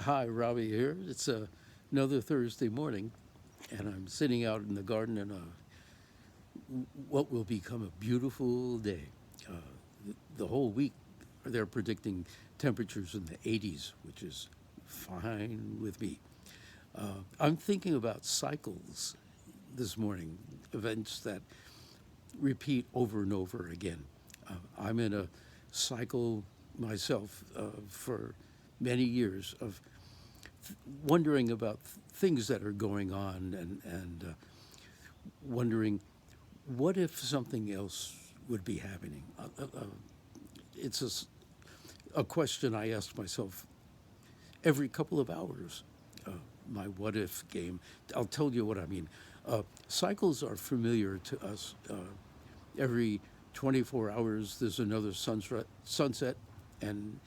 Hi, Robbie here. It's another Thursday morning, and I'm sitting out in the garden in what will become a beautiful day. The whole week, they're predicting temperatures in the 80s, which is fine with me. I'm thinking about cycles this morning, events that repeat over and over again. I'm in a cycle myself for many years of wondering about things that are going on and wondering what if something else would be happening. It's a question I ask myself every couple of hours. My what if game. I'll tell you what I mean. Cycles are familiar to us. Every 24 hours, there's another sunset and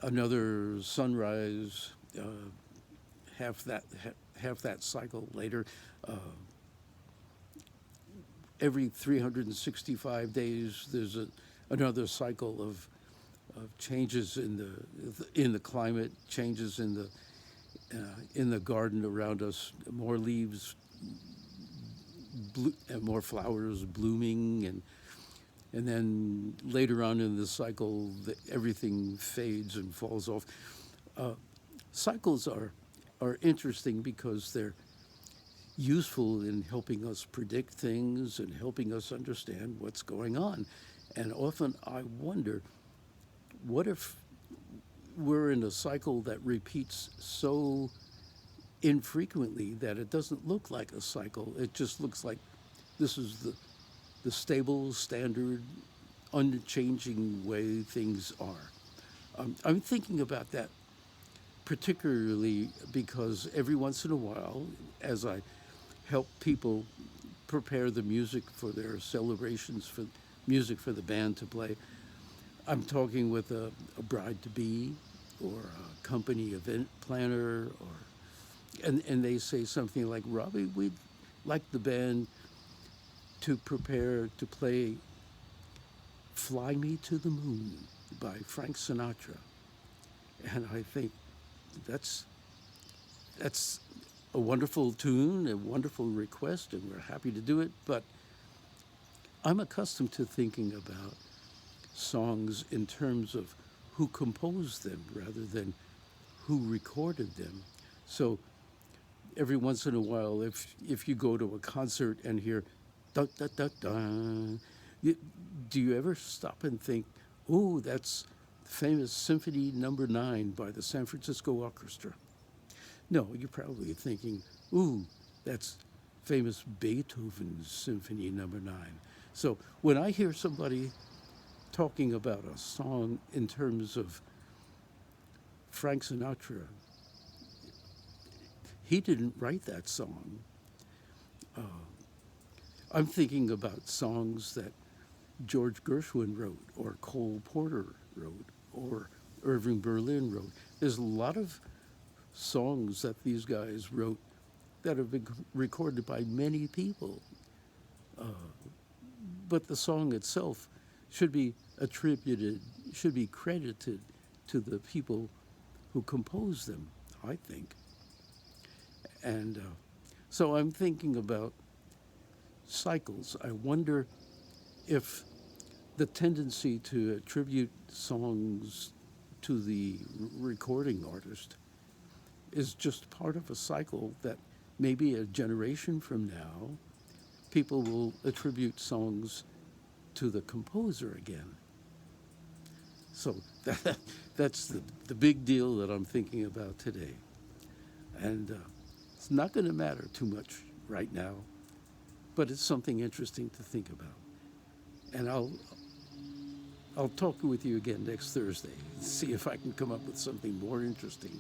another sunrise. Half that cycle later. Every 365 days, there's another cycle of changes in the climate, changes in the garden around us, more leaves, and more flowers blooming, and then later on in the cycle, everything fades and falls off. Cycles are interesting because they're useful in helping us predict things and helping us understand what's going on. And often I wonder, what if we're in a cycle that repeats so infrequently that it doesn't look like a cycle? It just looks like this is the stable, standard, unchanging way things are. I'm thinking about that particularly because every once in a while, as I help people prepare the music for their celebrations, for music for the band to play, I'm talking with a bride-to-be or a company event planner, and they say something like, Robbie, we'd like the band to prepare to play Fly Me to the Moon by Frank Sinatra. And I think that's a wonderful tune, a wonderful request, and we're happy to do it. But I'm accustomed to thinking about songs in terms of who composed them rather than who recorded them. So every once in a while, if you go to a concert and hear da da da da, do you ever stop and think, oh, that's famous Symphony Number 9 by the San Francisco Orchestra? No, you're probably thinking, ooh, that's famous Beethoven's Symphony Number 9. So when I hear somebody talking about a song in terms of Frank Sinatra, he didn't write that song. I'm thinking about songs that George Gershwin wrote, or Cole Porter wrote, or Irving Berlin wrote. There's a lot of songs that these guys wrote that have been recorded by many people. But the song itself should be should be credited to the people who composed them, I think. And so I'm thinking about cycles. I wonder if the tendency to attribute songs to the recording artist is just part of a cycle that maybe a generation from now, people will attribute songs to the composer again. So that's the big deal that I'm thinking about today. And it's not going to matter too much right now, but it's something interesting to think about. And I'll talk with you again next Thursday, see if I can come up with something more interesting.